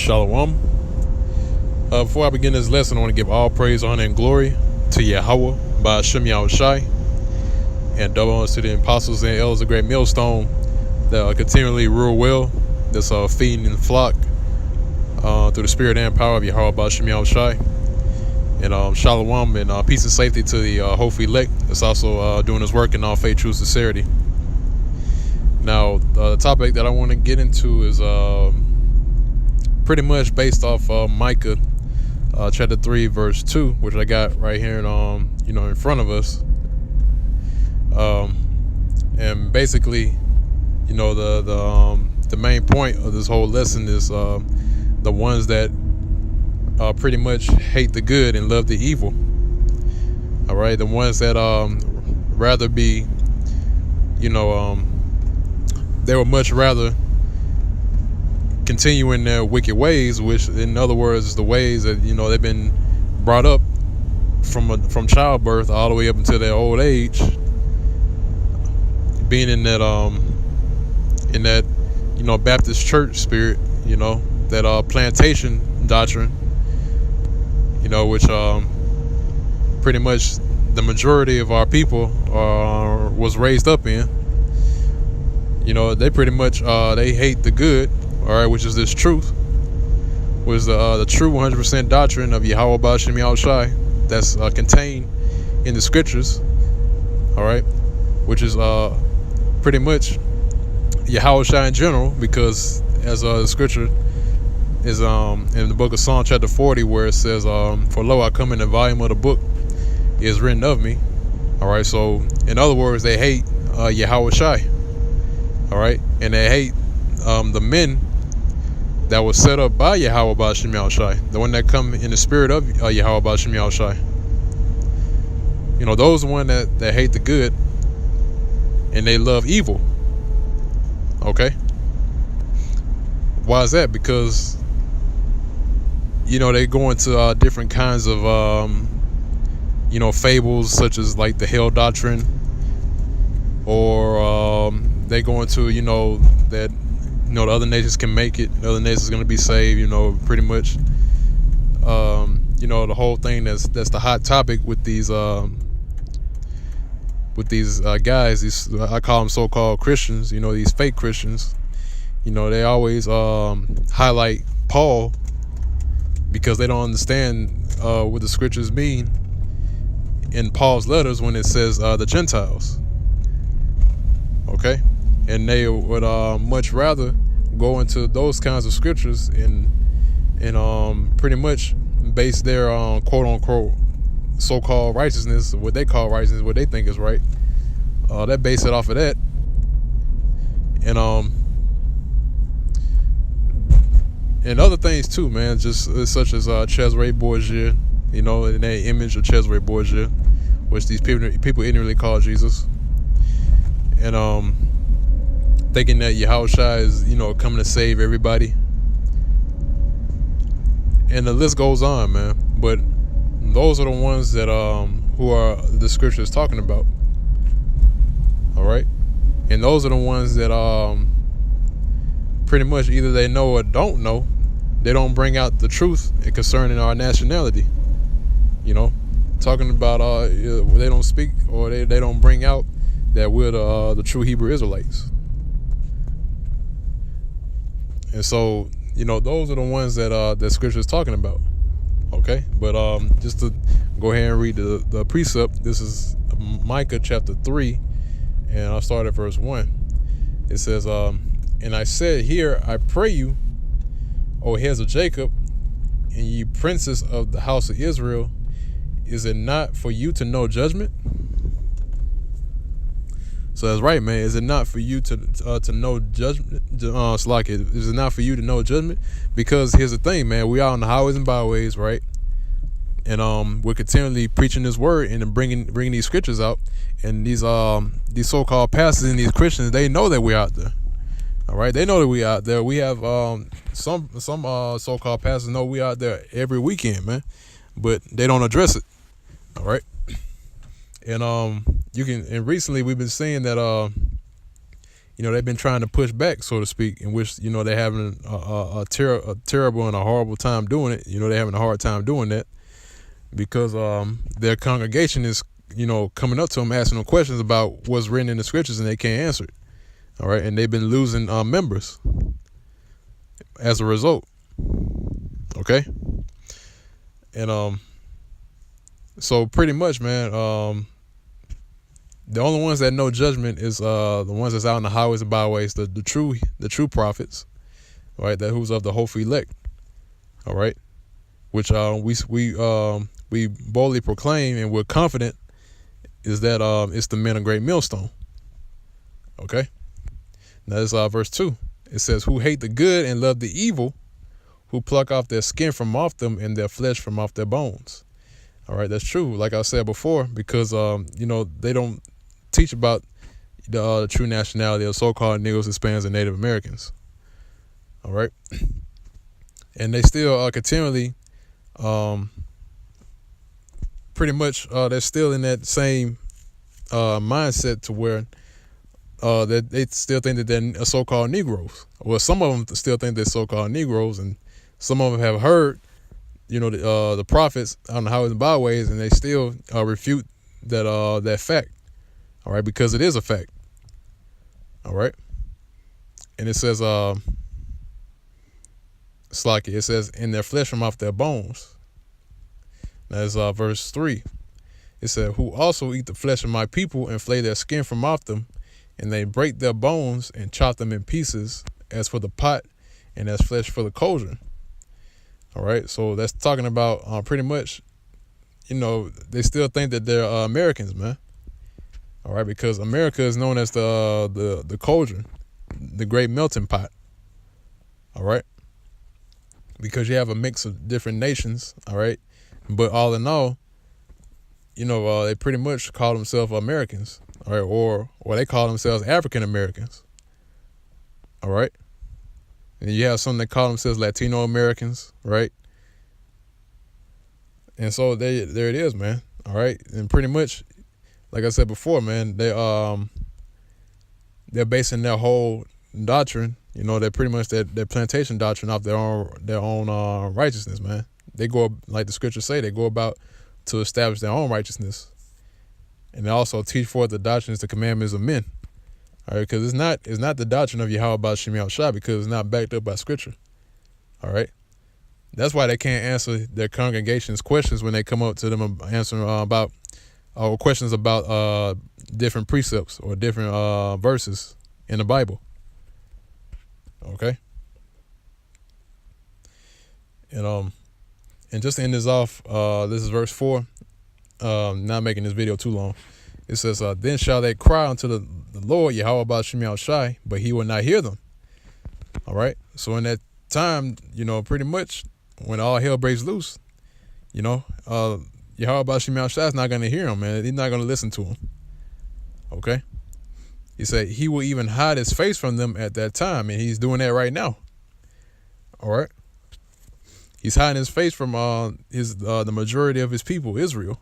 Shalom. Before I begin this lesson, I want to give all praise, honor, and glory to Yahweh by Hashem Yahushai, and double honors to the apostles and elders of Great Millstone that continually rule well, that's feeding the flock through the spirit and power of Yahweh by Hashem Yahushai. And Shalom and peace and safety to the hopefully elect that's also doing his work in all faith, true sincerity. Now, the topic that I want to get into is pretty much based off Micah chapter 3 verse 2, which I got right here in front of us. And basically, the main point of this whole lesson is the ones that pretty much hate the good and love the evil. All right, the ones that rather be, they would much rather continue in their wicked ways, which in other words is the ways that they've been brought up from childbirth all the way up until their old age, being in that Baptist church spirit, that plantation doctrine, which pretty much the majority of our people was raised up in. They pretty much they hate the good, all right, which is this truth, was the true 100% doctrine of Yahweh B'Hashem Yahushai that's contained in the scriptures, all right, which is pretty much Yahushai in general, because as the scripture is in the book of Psalm chapter 40, where it says, for lo, I come in the volume of the book is written of me. All right, so in other words, they hate Yahushai, all right, and they hate the men that was set up by Yahweh B'Hashem Yahushai, the one that come in the spirit of Yahweh B'Hashem Yahushai. Those one that hate the good and they love evil. Okay, why is that? Because they go into different kinds of fables, such as like the hell doctrine, or they go into that the other nations can make it, the other nations are going to be saved, pretty much the whole thing that's the hot topic with these guys, these I call them so-called Christians, these fake Christians. They always highlight Paul because they don't understand what the scriptures mean in Paul's letters when it says the Gentiles. Okay, and they would much rather go into those kinds of scriptures and pretty much base their quote unquote so-called righteousness, what they call righteousness, what they think is right. They base it off of that, and other things too, man. Just such as Cesare Borgia, in that image of Cesare Borgia, which these people ignorantly call Jesus, and thinking that Yahushua is coming to save everybody, and the list goes on, man. But those are the ones that who are the scriptures talking about. All right, and those are the ones that pretty much either they know or don't know. They don't bring out the truth concerning our nationality. Talking about they don't speak, or they don't bring out that we're the true Hebrew Israelites. And so those are the ones that scripture is talking about. Okay, but just to go ahead and read the precept. This is Micah chapter 3, and I'll start at verse 1. It says, and I said, here I pray you, O heads of Jacob, and ye princes of the house of Israel, is it not for you to know judgment? So that's right, man. Is it not for you to know judgment? Is it not for you to know judgment? Because here's the thing, man. We are on the highways and byways, right? And we're continually preaching this word and bringing these scriptures out. And these so-called pastors and these Christians, they know that we're out there. All right, they know that we out there. We have some so-called pastors know we out there every weekend, man, but they don't address it. All right, and recently we've been seeing that they've been trying to push back, so to speak, in which, they're having a terrible and a horrible time doing it. They're having a hard time doing that because their congregation is, coming up to them, asking them questions about what's written in the scriptures, and they can't answer it. All right. And they've been losing members as a result. Okay. And so pretty much, man, the only ones that know judgment is the ones that's out in the highways and byways, the true prophets, right? That who's of the hopeful elect, all right? Which we boldly proclaim, and we're confident is that it's the men of great millstone. Okay, now this is verse 2. It says, "Who hate the good and love the evil, who pluck off their skin from off them and their flesh from off their bones." All right, that's true. Like I said before, because they don't teach about the true nationality of so-called Negroes, Hispanics, and Native Americans. All right, and they still continually, pretty much, they're still in that same mindset to where that they still think that they're so-called Negroes. Well, some of them still think they're so-called Negroes, and some of them have heard, the prophets on the highways and byways, and they still refute that fact. All right, because it is a fact. All right, and it says, Slacky, it says, "In their flesh from off their bones." That's verse 3. It said, "Who also eat the flesh of my people and flay their skin from off them, and they break their bones and chop them in pieces, as for the pot and as flesh for the cauldron." All right, so that's talking about pretty much, they still think that they're Americans, man. All right, because America is known as the cauldron, the great melting pot. All right, because you have a mix of different nations. All right, but all in all, they pretty much call themselves Americans. All right, or they call themselves African Americans. All right. And you have some that call themselves Latino Americans, right? And so there it is, man. All right, and pretty much, like I said before, man, they're basing their whole doctrine, they're pretty much their plantation doctrine off their own righteousness, man. They go, like the scriptures say, they go about to establish their own righteousness, and they also teach forth the doctrines, the commandments of men. All right, because it's not the doctrine of Yahweh Ba'Shem Yahushua, because it's not backed up by scripture. All right, that's why they can't answer their congregation's questions when they come up to them answering about questions about different precepts or different verses in the Bible. Okay, and just to end this off, this is verse 4. Not making this video too long. It says, "Then shall they cry unto the Lord, Yahweh Ba'Shem Yahushua, but he will not hear them." All right. So in that time, pretty much when all hell breaks loose, Yahweh Ba'Shem Yahushua is not going to hear him, man. He's not going to listen to him. Okay. He said he will even hide his face from them at that time, and he's doing that right now. All right. He's hiding his face from the majority of his people, Israel.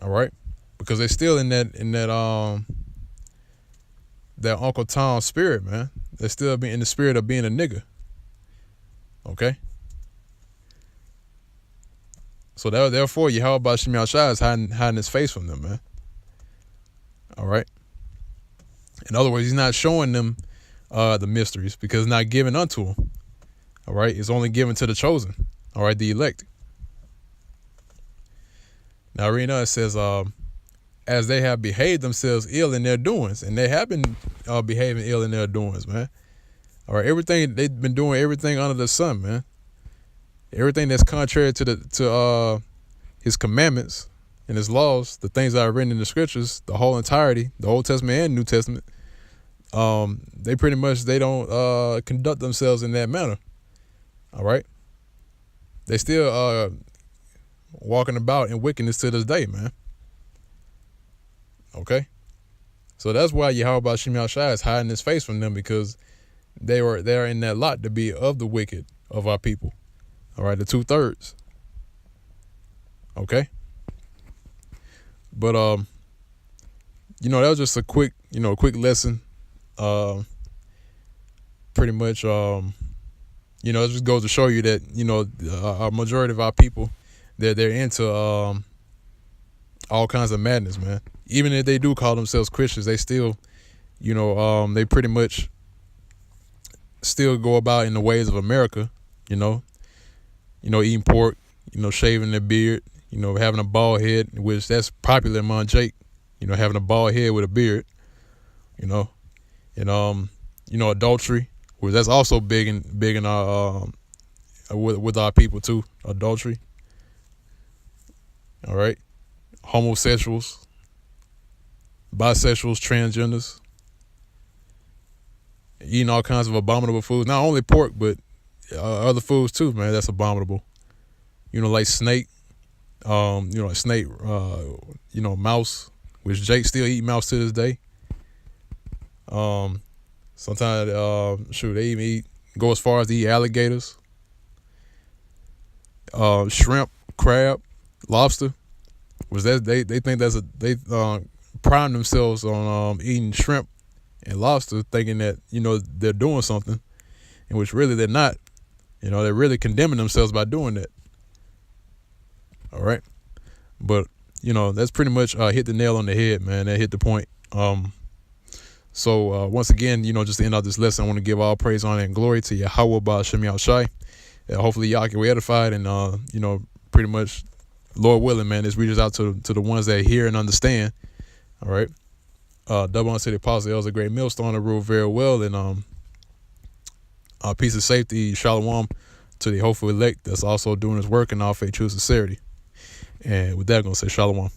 All right. Because they're still in that Uncle Tom spirit, man. They're still in the spirit of being a nigga. Okay. So therefore, Yahweh Ba'Shem Yahushua is hiding his face from them, man. All right. In other words, he's not showing them the mysteries, because it's not given unto them. All right. It's only given to the chosen. All right. The elect. Now, Rena, it says, as they have behaved themselves ill in their doings, and they have been behaving ill in their doings, man. All right, everything they've been doing, everything under the sun, man. Everything that's contrary to his commandments and his laws, the things that are written in the scriptures, the whole entirety, the Old Testament and New Testament. They pretty much don't conduct themselves in that manner. All right, they still walking about in wickedness to this day, man. Okay, so that's why Yahweh Ba'Shem Yahushua is hiding his face from them, because they're in that lot to be of the wicked of our people. All right, the 2/3. Okay, but that was just a quick lesson Pretty much, it just goes to show you that a majority of our people, they're into all kinds of madness, man. Even if they do call themselves Christians, they still, they pretty much still go about in the ways of America, eating pork, shaving their beard, having a bald head, which that's popular among Jake, having a bald head with a beard, you know, and adultery, which that's also big in our with our people too, adultery. All right, homosexuals, bisexuals, transgenders, eating all kinds of abominable foods. Not only pork, but other foods too, man. That's abominable. Like snake. Like snake. Mouse, which Jake still eat mouse to this day. Sometimes, they even go as far as to eat alligators, shrimp, crab, lobster. Was that they think they prime themselves on eating shrimp and lobster, thinking that they're doing something, in which really they're not. They're really condemning themselves by doing that. All right, but that's pretty much hit the nail on the head, man. That hit the point. So once again, just to end out this lesson, I want to give all praise, honor, and glory to Yahweh Ba'Shem Yahushai. Hopefully y'all can be edified, and pretty much, Lord willing, man, this reaches out to the ones that hear and understand. All right. Double honor to the apostle, Elder Great Millstone, that ruled very well, and peace and safety, shalom to the hopeful elect that's also doing his work in all faith, true sincerity. And with that, I'm gonna say shalom.